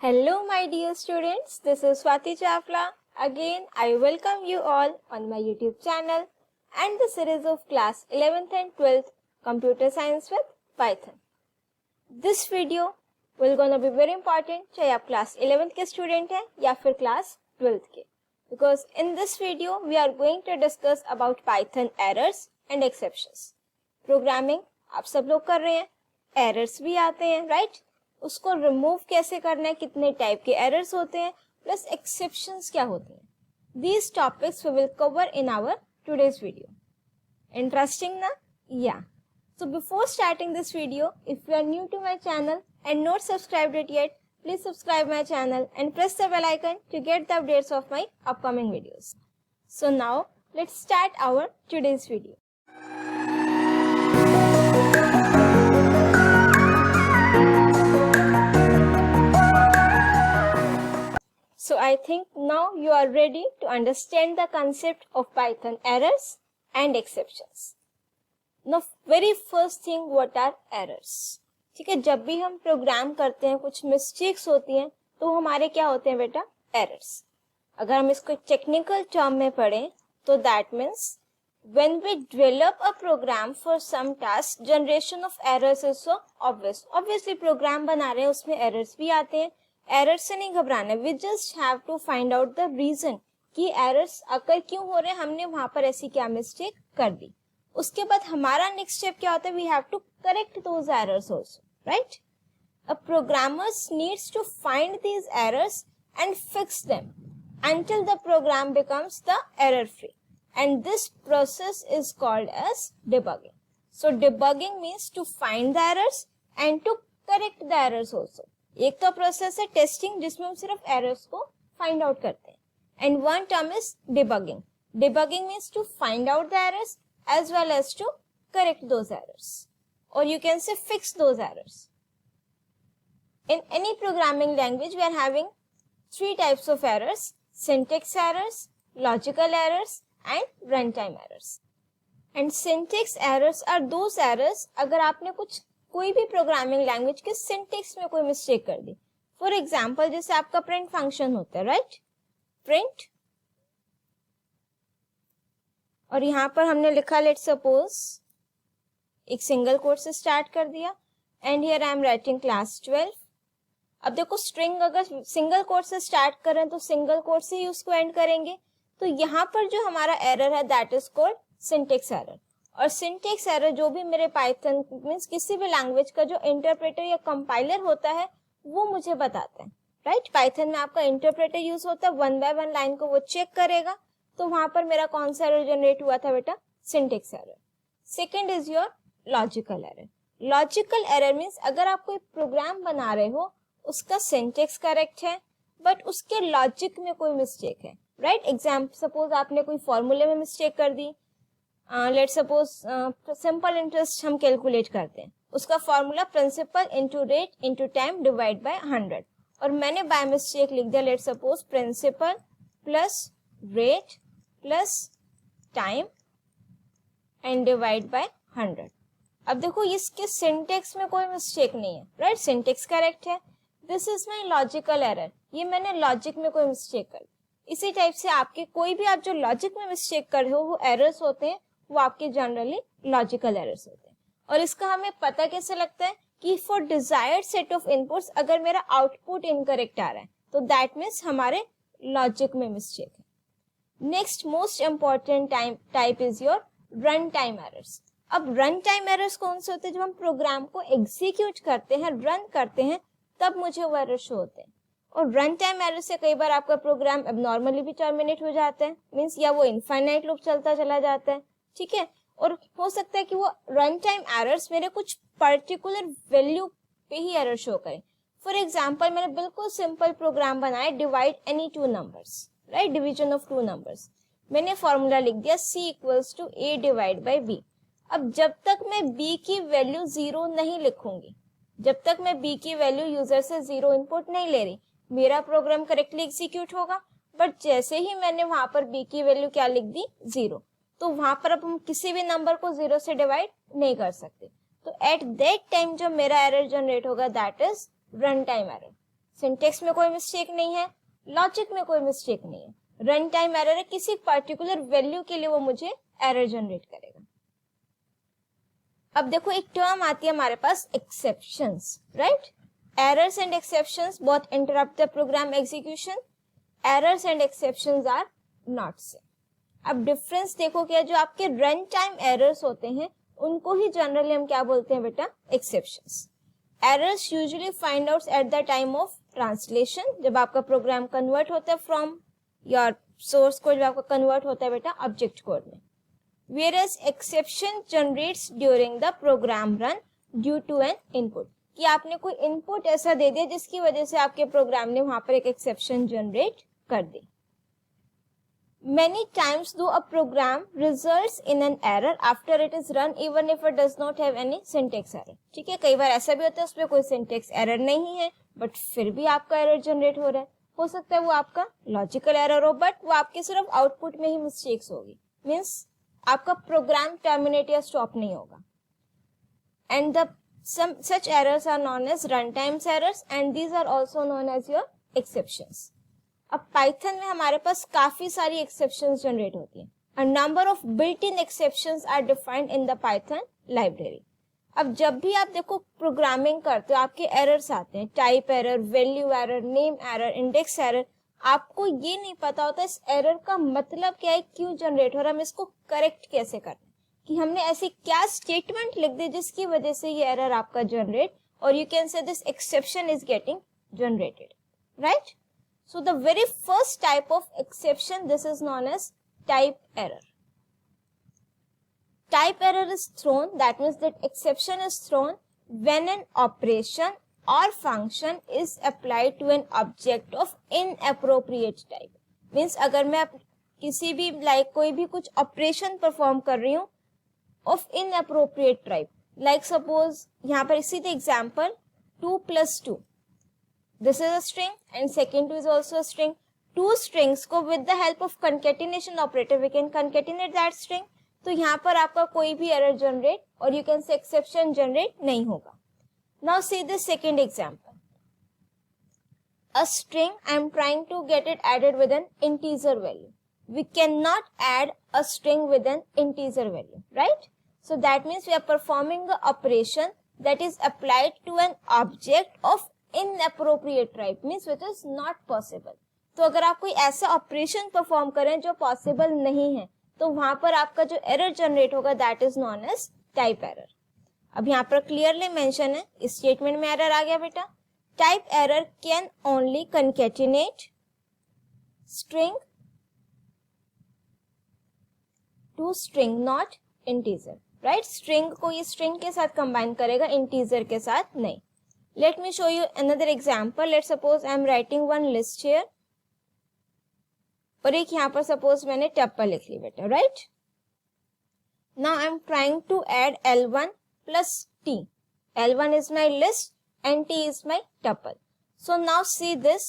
Hello, my dear students. This is Swati Chafla. Again, I welcome you all on my YouTube channel and the series of class 11th and 12th Computer Science with Python. This video will gonna be very important चाहे आप class 11th के student हैं या फिर class 12th के, because in this video we are going to discuss about Python errors and exceptions. Programming आप सब लोग कर रहे हैं, errors भी आते हैं, right? उसको रिमूव कैसे करना है, कितने टाइप के एरर्स होते हैं, प्लस एक्सेप्शंस क्या होते हैं. These topics we will cover in our today's video. Interesting na? Yeah. So before starting this video, if you are new to my channel and not subscribed it yet, please subscribe my channel and press the bell icon to get the updates of my upcoming videos. So now let's start our today's video. So I think now you are ready to understand the concept of Python errors and exceptions. Now very first thing, what are errors? ठीक है, जब भी हम programme करते हैं कुछ mistakes होती हैं तो हमारे क्या होते हैं बेटा, एरर्स. अगर हम इसको टेक्निकल टर्म में पढ़ें तो that means when we develop a program for some task, generation of errors is so obvious. Obviously program बना रहे हैं उसमें एरर्स भी आते हैं. एरर्स से नहीं घबराना, we just have to find out the reason कि एरर्स अगर क्यों हो रहे हैं, हमने वहां पर ऐसी क्या मिस्टेक कर दी. उसके बाद हमारा नेक्स्ट स्टेप क्या होता है, we have to correct those errors also, right. A programmers needs to find these errors and fix them until the program becomes the error free, and this process is called as debugging. So debugging means to find the errors and to correct the errors also. एक तो process है testing जिसमें हम सिर्फ errors को find out करते हैं, and one term is debugging. Debugging means to find out the errors as well as to correct those errors, और you can say fix those errors. In any programming language we are having three types of errors: syntax errors, logical errors and runtime errors. And syntax errors are those errors अगर आपने कोई भी programming language के syntax में कोई mistake कर दी. For example जैसे आपका प्रिंट फंक्शन होता है, राइट, प्रिंट, और यहाँ पर हमने लिखा लेट सपोज एक सिंगल कोट से स्टार्ट कर दिया, and here I am writing class 12. अब देखो स्ट्रिंग अगर सिंगल कोट से स्टार्ट करें तो सिंगल कोट से ही उसको एंड करेंगे. तो यहाँ पर जो हमारा एरर है that is called syntax error. और सिंटेक्स एरर जो भी मेरे पाइथन मींस किसी भी लैंग्वेज का जो इंटरप्रेटर या कंपाइलर होता है वो मुझे बताता है, राइट. पाइथन में आपका इंटरप्रेटर यूज होता है, वन बाय वन लाइन को वो चेक करेगा. तो वहां पर मेरा कौन सा एरर जनरेट हुआ था बेटा, syntax error. Second is your logical error. Logical error means अगर आप कोई प्रोग्राम बना रहे हो उसका सिंटेक्स करेक्ट है बट उसके लॉजिक में कोई मिस्टेक है, राइट. एग्जाम्पल सपोज आपने कोई फॉर्मूले में मिस्टेक कर दी. लेट सपोज सिंपल इंटरेस्ट हम कैलकुलेट करते हैं, उसका formula principal into rate into time divide by 100, और मैंने बाय मिस्टेक लिख दिया let suppose principal plus rate plus time and divide by 100. अब देखो इसके सिंटेक्स में कोई मिस्टेक नहीं है, राइट, सिंटेक्स करेक्ट है. This is my logical error, ये मैंने लॉजिक में कोई मिस्टेक कर. इसी टाइप से आपके कोई भी आप जो लॉजिक में मिस्टेक कर रहे हो वो एरर्स होते हैं, वो आपके जनरली लॉजिकल एरर्स होते हैं. और इसका हमें पता कैसे लगता है कि for desired set of inputs अगर मेरा आउटपुट इनकरेक्ट आ रहा है तो दैट मीन्स हमारे लॉजिक में मिस्टेक है. Next most important type is your run time errors. अब रन टाइम एरर्स कौन से होते हैं, जब हम प्रोग्राम को एग्जीक्यूट करते हैं, रन करते हैं, तब मुझे वो एरर शो होते हैं. और रन टाइम एरर से कई बार आपका प्रोग्राम एबनॉर्मली भी टर्मिनेट हो जाता है, मीन्स या वो इनफाइनाइट लूप चलता चला जाता है, ठीक है. और हो सकता है कि वो रन टाइम एरर्स मेरे कुछ पर्टिकुलर वैल्यू पे ही एरर शो करें. फॉर एग्जांपल मैंने बिल्कुल सिंपल प्रोग्राम बनाया, divide any two numbers, right, division of two numbers. मैंने फॉर्मूला लिख दिया c equals to a divide by b. अब जब तक मैं b की वैल्यू 0 नहीं लिखूंगी, जब तक मैं b की वैल्यू यूजर से 0 इनपुट नहीं ले रही, मेरा प्रोग्राम करेक्टली एग्जीक्यूट होगा. बट जैसे ही मैंने वहां पर b की वैल्यू क्या लिख दी, 0, तो वहां पर अब हम किसी भी नंबर को 0 से डिवाइड नहीं कर सकते. तो एट दैट टाइम जो मेरा एरर जनरेट होगा that is run time error. Syntax में कोई मिस्टेक नहीं है, लॉजिक में कोई मिस्टेक नहीं है, रन टाइम एरर है, किसी पर्टिकुलर वैल्यू के लिए वो मुझे एरर जनरेट करेगा। अब देखो एक टर्म आती है हमारे पास exceptions, right. Errors and exceptions both interrupt the program execution, errors and exceptions are not same. अब डिफरेंस देखो क्या, जो आपके रन टाइम एरर्स होते हैं उनको ही जनरली हम क्या बोलते हैं बेटा, exceptions. Errors usually find out at the time of translation, जब आपका प्रोग्राम कन्वर्ट होता है फ्रॉम योर सोर्स कोड, जब आपका कन्वर्ट होता है बेटा ऑब्जेक्ट कोड में। Whereas exception generates during the program run due to an input, कि आपने कोई इनपुट ऐसा दे दिया जिसकी वजह से आपके प्रोग्राम ने वहां पर एक एक्सेप्शन जनरेट कर दी। Many times though a program results in an error after it is run even if it does not have any syntax error, ठीक है। कई बार ऐसा भी होता है उसमें कोई सिंटेक्स एरर नहीं है बट फिर भी आपका एरर जनरेट हो रहा है। हो सकता है वो आपका लॉजिकल एरर हो बट वो आपके सिर्फ आउटपुट में ही मिस्टेक्स होगी, मीन्स आपका प्रोग्राम टर्मिनेट या स्टॉप नहीं होगा। And the such errors are known as runtime errors and these are also known as your exceptions. अब पाइथन में हमारे पास काफी सारी एक्सेप्शंस जनरेट होती हैं। A number of built-in exceptions are defined in the Python library. अब जब भी आप देखो प्रोग्रामिंग करते हो आपके एरर्स आते हैं, type error, value error, name error, index error. आपको ये नहीं पता होता इस एरर का मतलब क्या है, क्यों जनरेट हो रहा है, हम इसको करेक्ट कैसे करते हैं, कि हमने ऐसी क्या स्टेटमेंट लिख दी जिसकी वजह से ये एरर आपका जनरेट, और you can say this exception is getting generated, right. So the very first type of exception, this is known as type error. Type error is thrown, that means that exception is thrown when an operation or function is applied to an object of inappropriate type. Means अगर मैं किसी भी कोई भी कुछ operation perform कर रही हूँ of inappropriate type, like suppose यहाँ पर इसी the example 2 + 2, this is a string and second 2 is also a string. Two strings को with the help of concatenation operator we can concatenate that string. तो यहाँ पर आपका कोई भी एरर जनरेट और यू कैन से एक्सेप्शन जनरेट नहीं होगा. Now see this second example. A string, I am trying to get it added with an integer value. We cannot add a string with an integer value, right? So that means we are performing an operation that is applied to an object of inappropriate type, means which is not possible. तो अगर आप कोई ऐसा operation perform करें जो possible नहीं है तो वहां पर आपका जो एरर जनरेट होगा that is known as type error. अब यहाँ पर क्लियरली मेंशन है, इस स्टेटमेंट में एरर आ गया बेटा. Type error can only concatenate string to string not integer, right. String को ये स्ट्रिंग के साथ कंबाइन करेगा, इंटीजर के साथ नहीं. Let me show you another example. Let suppose I am writing one list here और एक यहाँ पर सपोज मैंने टप्पल लिख ली बेटा, right. Now I am trying to add L1 plus T. L1 is my list and T is my tuple. So now see this.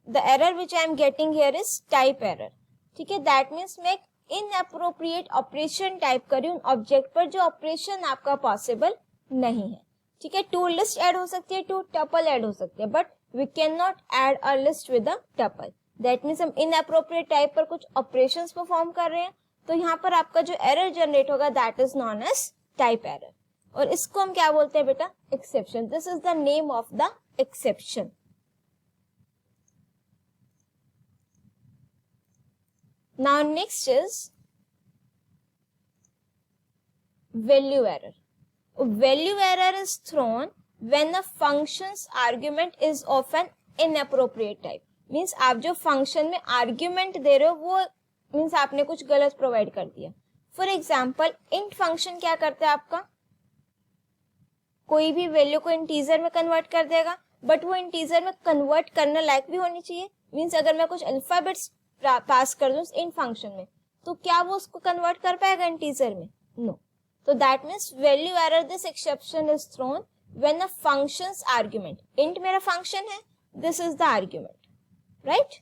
The error which I am getting here is type error. ठीक है, that means मैं inappropriate operation type कर रही हूँ object पर जो operation आपका possible नहीं है. ठीक है, टू लिस्ट ऐड हो सकती है, टू टपल ऐड हो सकती है, but we cannot add a list with a tuple. That means हम inappropriate टाइप पर कुछ operations परफॉर्म कर रहे हैं तो यहाँ पर आपका जो एरर जनरेट होगा that is known as type error. और इसको हम क्या बोलते हैं बेटा, exception. This is the name of the exception. Now next is value error. Value error is thrown when a function's argument is of an inappropriate type. Means आप जो function में आर्ग्यूमेंट दे रहे हो वो मीन्स आपने कुछ गलत प्रोवाइड कर दिया. फॉर एग्जाम्पल इंट फंक्शन क्या करता है आपका, कोई भी वैल्यू को इंटीजर में कन्वर्ट कर देगा बट वो इंटीजर में कन्वर्ट करने लायक भी होनी चाहिए. मीन्स अगर मैं कुछ अल्फाबेट्स पास कर दूं इंट फंक्शन में तो क्या वो उसको कन्वर्ट कर पाएगा इंटीजर में? नो. तो that means value error, this exception is throne when a function's argument, int मेरा function है, this is the argument, right,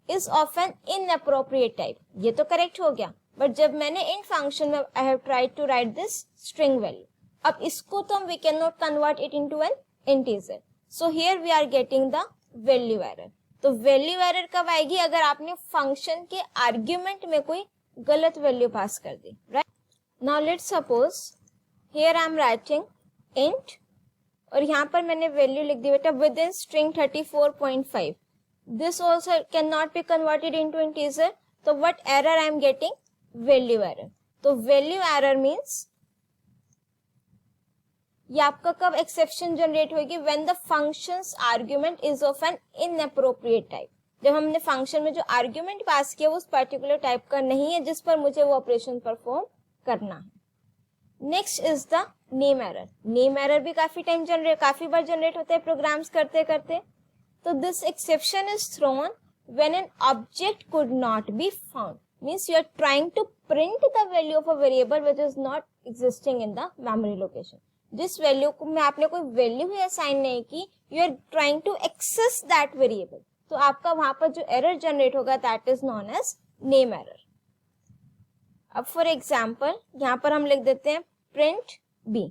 is of an inappropriate type. ये तो correct हो गया, but जब मैंने int function में I have tried to write this string value, अब इसको तो हम we cannot convert it into an integer. So here we are getting the value error. तो वैल्यू एरर कब आएगी? अगर आपने फंक्शन के आर्ग्यूमेंट में कोई गलत वैल्यू पास कर दी, right. Now let's suppose here I am writing int और यहाँ पर मैंने वैल्यू लिख दी बेटा within string 34.5. This also can not be converted into integer. तो what error I am getting? Value error. तो वैल्यू एरर मीन्स ये आपका कब एक्सेप्शन जनरेट होगी? When the functions argument is of an inappropriate type. जब हमने function में जो आर्गुमेंट पास किया वो उस पर्टिकुलर टाइप का नहीं है जिस पर मुझे वो ऑपरेशन परफॉर्म करना है. Next is the name error. Name error भी काफी बार जनरेट होता है प्रोग्राम्स करते करते. तो this exception is thrown when an object could not be found. Means you are trying to print the value of a variable which is not existing in the memory location. जिस value को में आपने कोई value ही assign नहीं की, you are trying to access that variable. तो आपका वहां पर जो एरर जनरेट होगा that is known as name error. अब फॉर एग्जाम्पल यहाँ पर हम लिख देते हैं प्रिंट बी,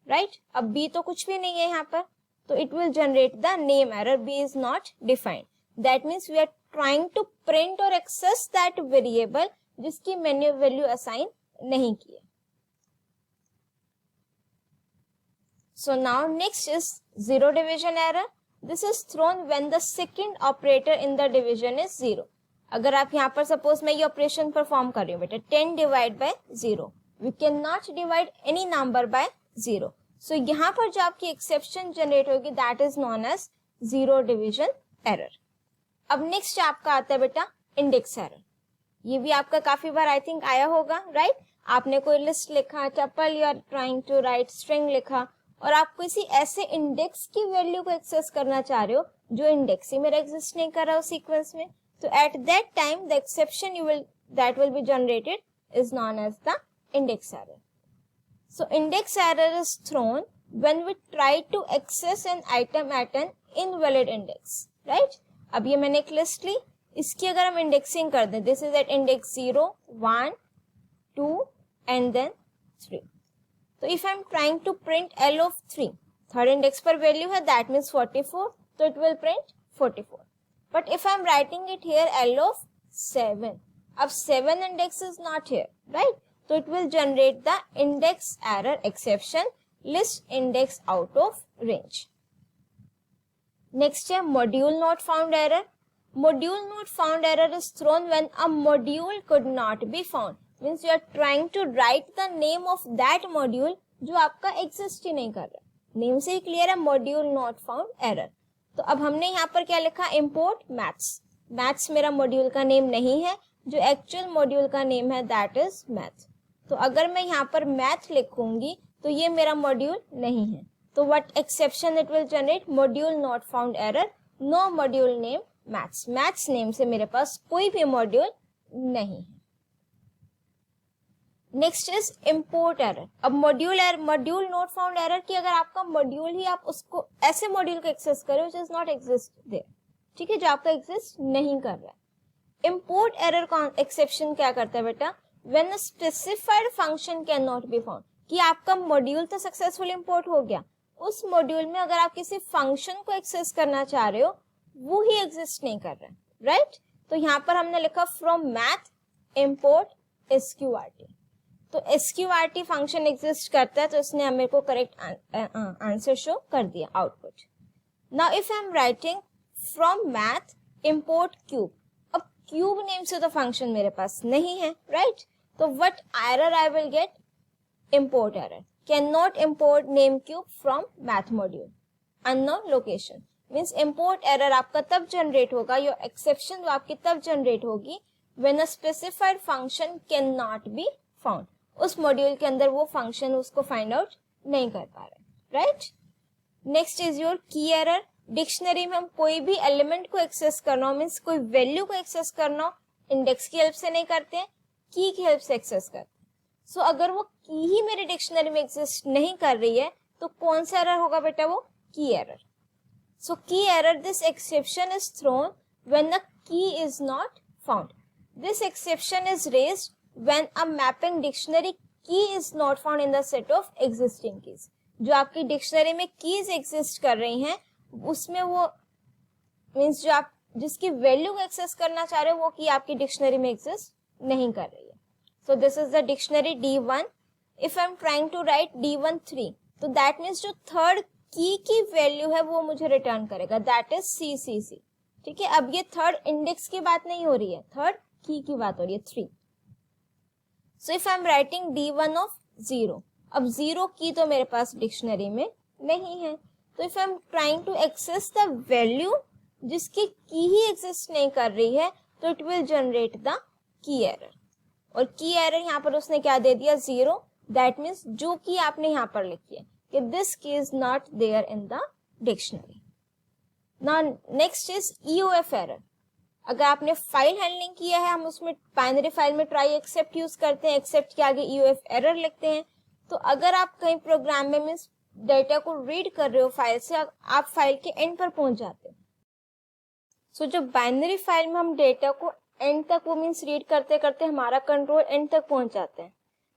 राइट. अब बी तो कुछ भी नहीं है यहाँ पर, तो it will generate the name error. B is not defined. That means we are trying to print और एक्सेस दैट वेरिएबल जिसकी मैंने वैल्यू असाइन नहीं की है. So now next is zero division error. This is thrown when the second operator in the division is zero. अगर आप यहाँ पर सपोज मैं ये ऑपरेशन परफॉर्म कर रही हूँ बेटा 10 divide by 0. We cannot divide any number by 0. So यहाँ पर जो आपकी एक्सेप्शन जनरेट होगी that is known as zero division error. अब नेक्स्ट आपका आता है बेटा इंडेक्स एरर. ये भी आपका काफी बार आई थिंक आया होगा, राइट. आपने कोई लिस्ट लिखा, tuple you are trying to write, string लिखा और आप किसी ऐसे इंडेक्स की वैल्यू को एक्सेस करना चाह रहे हो जो इंडेक्स ही मेरा एग्जिस्ट नहीं कर रहा हो सीक्वेंस में. तो at that time the exception that will be generated is known as the index error. So index error is thrown when we try to access an item at an invalid index, right. अब ये मैंने एक list ली, इसकी अगर हम indexing कर दें, this is at index 0, 1, 2 and then 3. तो if I am trying to print L of 3, third index पर वैल्यू है दैट मीन्स 44, तो it will print 44. But if I am writing it here L of 7, अब 7 index is not here, right. तो it will generate the index error exception, list index out of range. Next है module not found error. Module not found error is thrown when a module could not be found. Means you are trying to write the name of that module जो आपका exist ही नहीं कर रहा. नेम से ही क्लियर है मॉड्यूल नॉट फाउंड एरर. तो अब हमने यहाँ पर क्या लिखा? Import maths. मैथ्स मेरा मॉड्यूल का नेम नहीं है, जो एक्चुअल मॉड्यूल का नेम है दैट इज मैथ. तो अगर मैं यहाँ पर मैथ लिखूंगी तो ये मेरा मॉड्यूल नहीं है. तो what exception it will generate? Module not found error, no module name maths. Maths name से मेरे पास कोई भी मॉड्यूल नहीं है. Next is import error. अब मॉड्यूल नॉट फाउंड एरर की अगर आपका मॉड्यूल ही आप उसको ऐसे मॉड्यूल को एक्सेस करो which is not exist there, ठीक है, जो आपका एग्जिस्ट नहीं कर रहा है. इंपोर्ट एरर का एक्सेप्शन क्या करता है बेटा? When a specified function can not be found, कि आपका मॉड्यूल तो सक्सेसफुल इंपोर्ट हो गया, उस मॉड्यूल में अगर आप किसी फंक्शन को एक्सेस करना चाह रहे हो वो ही एग्जिस्ट नहीं कर रहा है, राइट. तो यहाँ पर हमने लिखा फ्रॉम मैथ इंपोर्ट एसक्यूआरटी. तो एसक्यूआरटी फंक्शन एग्जिस्ट करता है तो इसने हमें को करेक्ट आंसर शो कर दिया output. Now if I am writing from math import cube, अब क्यूब नेम से तो फंक्शन मेरे पास नहीं है, राइट. तो what error I will get? Import error. Can not import name cube from math module, unknown location. Means import error आपका तब generate होगा, योर एक्सेप्शन आपकी तब जनरेट होगी when a specified function can not be found. उस module के अंदर वो फंक्शन उसको फाइंड आउट नहीं कर पा रहे, राइट. नेक्स्ट इज योर की एरर. डिक्शनरी में हम कोई भी एलिमेंट को एक्सेस करना हो, मीन्स कोई वैल्यू को एक्सेस करना हो, इंडेक्स की हेल्प से नहीं करते हैं, की हेल्प से एक्सेस करते हैं. सो अगर वो की ही मेरे डिक्शनरी में एग्जिस्ट नहीं कर रही है तो कौन सा एरर होगा बेटा? वो की एरर. सो की error, this exception is thrown when the key is not found. This exception is raised when a mapping dictionary key is not found in the set of existing keys. जो आपकी dictionary में keys exist कर रही हैं उसमें वो means जो आप जिसकी वैल्यू को एक्सेस करना चाह रहे हो वो की आपकी डिक्शनरी में एग्जिस्ट नहीं कर रही है. So this is the dictionary D1. If I am trying to write D1 3, तो दैट मीन्स जो थर्ड की वैल्यू है वो मुझे रिटर्न करेगा, दैट इज CCC. ठीक है, अब ये थर्ड इंडेक्स की बात नहीं हो रही है, थर्ड की बात हो रही है 3. So if I am writing D1 of 0, अब 0 की तो मेरे पास डिक्शनरी में नहीं है, तो if I am trying to access the value जिसकी की ही एग्जिस्ट नहीं कर रही है, तो it will generate the key error. और की एरर यहाँ पर उसने क्या दे दिया, 0. दैट मीन्स जो की आपने यहाँ पर लिखी है कि this key is not there in the dictionary. Now next is EOF error. अगर आपने फाइल हैंडलिंग किया है, हम उसमें बाइनरी फाइल में ट्राई एक्सेप्ट यूज करते हैं, एक्सेप्ट के आगे EOF एरर लिखते हैं. तो अगर आप कहीं प्रोग्राम में मीन्स डेटा को रीड कर रहे हो फाइल से, आप फाइल के एंड पर पहुंच जाते हो. सो जो बाइनरी फाइल में हम डेटा को एंड तक वो मीन्स रीड करते करते हमारा कंट्रोल एंड तक पहुंच जाते हैं,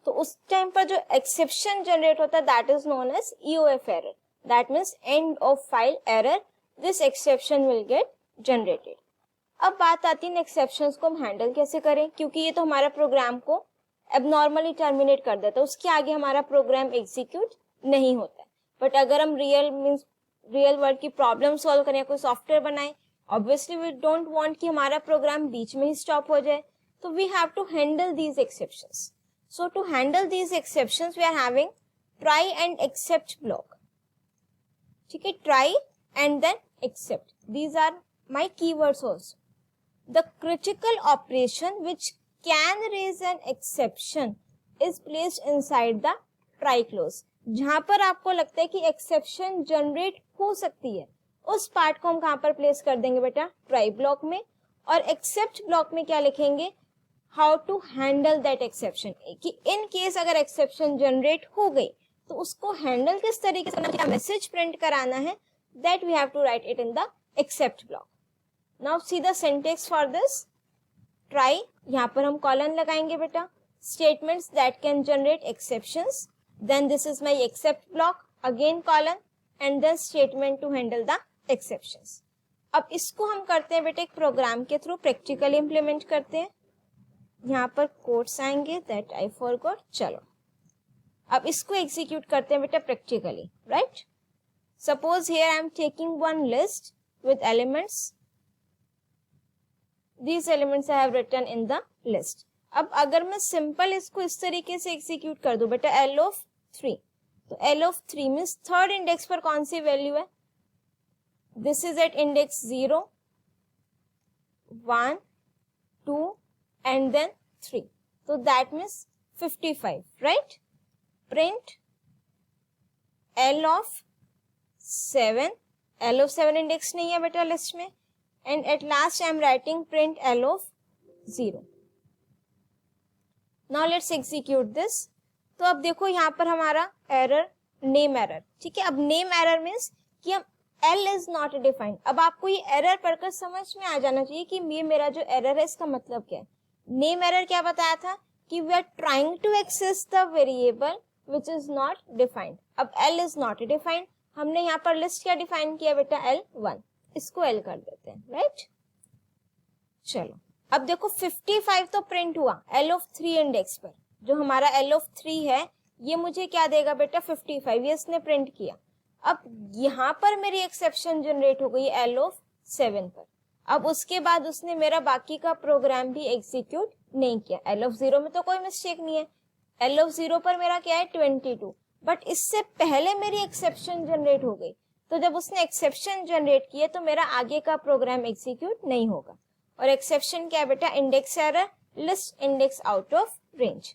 तो उस टाइम पर जो एक्सेप्शन जनरेट होता है that is known as EOF error. That means end of file error, this exception will get generated. अब बात आती है इन एक्सेप्शंस को हम हैंडल कैसे करें, क्योंकि ये तो हमारा प्रोग्राम को एबनॉर्मली टर्मिनेट कर देता है, उसके आगे हमारा प्रोग्राम एग्जीक्यूट नहीं होता है. बट अगर हम रियल वर्ल्ड की प्रॉब्लम सॉल्व करें, कोई सॉफ्टवेयर बनाएं, ऑब्वियसली वी डोंट वांट कि हमारा प्रोग्राम बीच में ही स्टॉप हो जाए, तो we have to handle these exceptions. So to handle these exceptions we are having try and except block. ठीक है, try and then except, these are my keywords also. The critical operation which can raise an exception is placed inside the try clause. जहां पर आपको लगता है कि exception generate हो सकती है, उस पार्ट को हम कहां पर प्लेस कर देंगे बेटा, ट्राई ब्लॉक में. और एक्सेप्ट ब्लॉक में क्या लिखेंगे, how to handle that exception, कि इन केस अगर एक्सेप्शन जनरेट हो गई तो उसको हैंडल किस तरीके से, क्या मैसेज प्रिंट कराना है, that we have to write it in the except block. Now see the syntax for this. Try, यहाँ पर हम कॉलन लगाएंगे बेटा. Statements that can generate exceptions. Then this is my except block. Again colon and then statement to handle the exceptions. अब इसको हम करते हैं बेटा एक प्रोग्राम के थ्रू प्रैक्टिकली इम्प्लीमेंट करते हैं. यहाँ पर कोड्स आएंगे that I forgot. चलो अब इसको एग्जीक्यूट करते हैं बेटा practically, right. Suppose here I am taking one list with elements. These elements I have written in the list. अब अगर मैं सिंपल इसको इस तरीके से एग्जीक्यूट कर दूं बेटा L of 3, तो L of 3 means third index पर कौन सी वैल्यू है, this is at index 0, 1, 2 and then 3, तो that means 55, right. Print L of 7, L of 7 index नहीं है बेटा लिस्ट में, and at last I am writing print L of 0. Now let's execute this. तो अब देखो यहाँ पर हमारा एरर नेम एरर. ठीक है, अब नेम एरर मीन्स कि हम L is not defined. अब आपको ये एरर पढ़कर समझ में आ जाना चाहिए कि ये मेरा जो एरर है इसका मतलब क्या है. नेम एरर क्या बताया था कि we are trying to access the variable which is not defined. अब L is not defined. हमने यहाँ पर लिस्ट क्या डिफाइन किया बेटा, L1, इसको L कर देते हैं, राइट. चलो अब देखो 55 तो प्रिंट हुआ L of 3 इंडेक्स पर. जो हमारा L of 3 है ये मुझे क्या देगा बेटा, 55, ये इसने प्रिंट किया. अब यहाँ पर मेरी एक्सेप्शन जनरेट हो गई L of 7 पर. अब उसके बाद उसने मेरा बाकी का प्रोग्राम भी एग्जीक्यूट नहीं किया. L of 0 में तो कोई मिस्टेक नहीं है, L of 0 पर मेरा क्या है 22, बट इससे पहले मेरी एक्सेप्शन जनरेट हो गई. तो जब उसने एक्सेप्शन जनरेट किए तो मेरा आगे का प्रोग्राम एग्जीक्यूट नहीं होगा. और एक्सेप्शन क्या है बेटा, index error, list index out of range.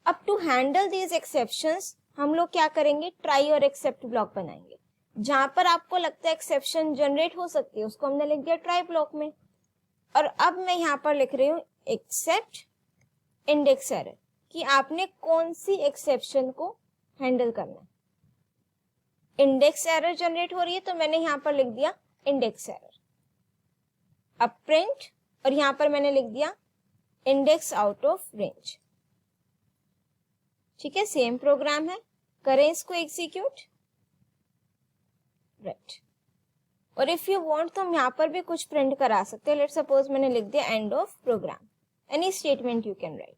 अब टू हैंडल दीज एक्सेप्शंस हम लोग क्या करेंगे, ट्राई और एक्सेप्ट ब्लॉक बनाएंगे. जहां पर आपको लगता है एक्सेप्शन जनरेट हो सकती है उसको हमने लिख दिया ट्राई ब्लॉक में. और अब मैं यहाँ पर लिख रही हूँ एक्सेप्ट इंडेक्स एरर, कि आपने कौन सी एक्सेप्शन को हैंडल करना है. इंडेक्स एरर जनरेट हो रही है तो मैंने यहाँ पर लिख दिया इंडेक्स एरर. अब प्रिंट, और यहाँ पर मैंने लिख दिया इंडेक्स आउट ऑफ रेंज. ठीक है, सेम प्रोग्राम है, करें इसको एग्जीक्यूट. राइट। और इफ यू वांट तो हम यहाँ पर भी कुछ प्रिंट करा सकते हैं। लेट्स सपोज मैंने लिख दिया end of program, any statement you can write.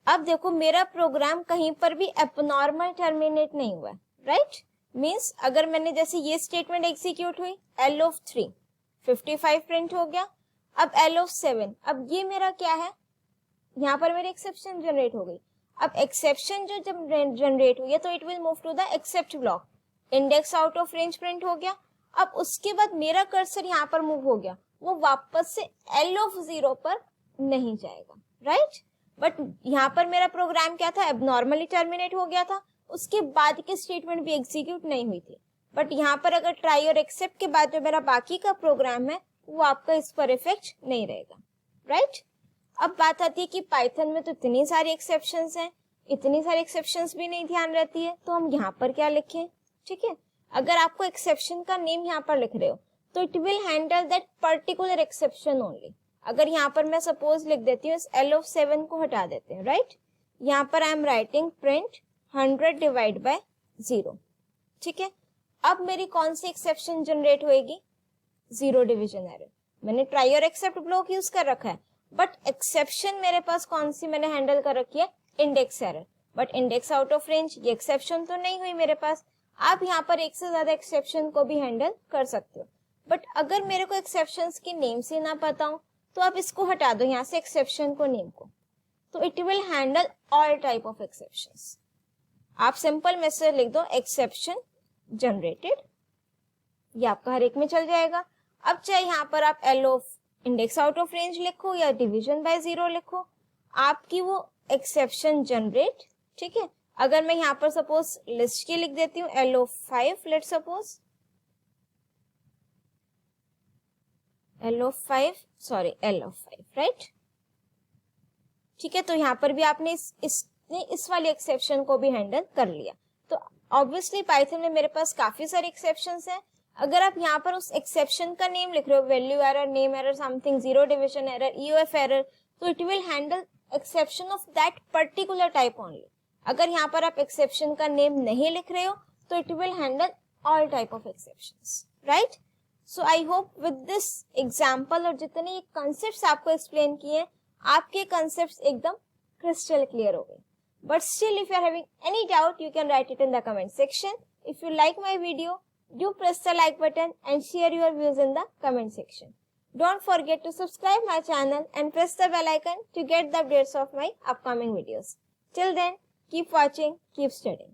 अब देखो मेरा प्रोग्राम कहीं पर भी एबनॉर्मल टर्मिनेट नहीं हुआ, राइट। मींस अगर मैंने जैसे ये स्टेटमेंट एग्जीक्यूट हुई, एल ऑफ 3 55 प्रिंट हो गया। अब एल ऑफ 7, अब ये मेरा क्या है, यहाँ पर मेरी एक्सेप्शन जनरेट हो गई। अब एक्सेप्शन जो जब जनरेट हुई है तो it will move to the except block, index out of range print हो गया। अब उसके बाद मेरा कर्सर यहाँ पर मूव हो गया, वो वापस से एल ऑफ 0 पर नहीं जाएगा, राइट। बट यहाँ पर मेरा प्रोग्राम क्या था, एबनॉर्मली टर्मिनेट हो गया था, उसके बाद की स्टेटमेंट भी एग्जीक्यूट नहीं हुई थी। बट यहाँ पर अगर ट्राई और एक्सेप्ट के बाद जो मेरा बाकी का प्रोग्राम है वो आपका इस पर इफेक्ट नहीं रहेगा, राइट। अब बात आती है कि पाइथन में तो इतनी सारी एक्सेप्शंस हैं, इतनी सारी एक्सेप्शंस भी नहीं ध्यान रहती है, तो हम यहाँ पर क्या लिखें, ठीक है। अगर आपको एक्सेप्शन का नेम यहाँ पर लिख रहे हो तो it will handle that particular exception only. अगर यहाँ पर मैं सपोज लिख देती हूँ इस एल ऑफ 7 को हटा देते हैं, राइट। यहाँ पर आई am writing print 100 divide by 0, ठीक है। अब मेरी कौन सी एक्सेप्शन जनरेट होएगी, 0 डिवीजन एरर। मैंने ट्राई और एक्सेप्ट ब्लॉक यूज कर रखा है, बट एक्सेप्शन मेरे पास कौन सी मैंने हैंडल कर रखी है, index error. But index out of range ये एक्सेप्शन तो नहीं हुई मेरे पास। आप यहाँ पर एक से ज्यादा एक्सेप्शन को भी हैंडल कर सकते हो। बट अगर मेरे को एक्सेप्शंस की नेम से ना पता हो तो आप इसको हटा दो यहाँ से, एक्सेप्शन को, नेम को, तो it will handle all type of exceptions. आप सिंपल मैसेज लिख दो एक्सेप्शन जनरेटेड, ये आपका हर एक में चल जाएगा। अब चाहे यहाँ पर आप L of index out of range लिखो या डिवीजन बाय 0 लिखो, आपकी वो एक्सेप्शन जनरेट, ठीक है। अगर मैं यहाँ पर सपोज लिस्ट की लिख देती हूँ L of 5, let suppose L of 5, sorry L of 5, right, ठीक है। तो यहाँ पर भी आपने इस वाली एक्सेप्शन को भी हैंडल कर लिया। तो ऑब्वियसली पाइथन में मेरे पास काफी सारे एक्सेप्शंस हैं। अगर आप यहाँ पर उस एक्सेप्शन का नेम लिख रहे हो, value error, name error, something, 0 division error, EOF error, तो it will handle exception of that particular type only. अगर यहाँ पर आप एक्सेप्शन का नेम नहीं लिख रहे हो तो it will handle all type of exceptions, right. So I hope with this example और जितने कंसेप्ट आपको एक्सप्लेन किए, आपके कंसेप्ट एकदम क्रिस्टल क्लियर हो गए। But still if you are having any doubt you can write it in the comment section. If you like my video, do press the like button and share your views in the comment section. Don't forget to subscribe my channel and press the bell icon to get the updates of my upcoming videos. Till then, keep watching, keep studying.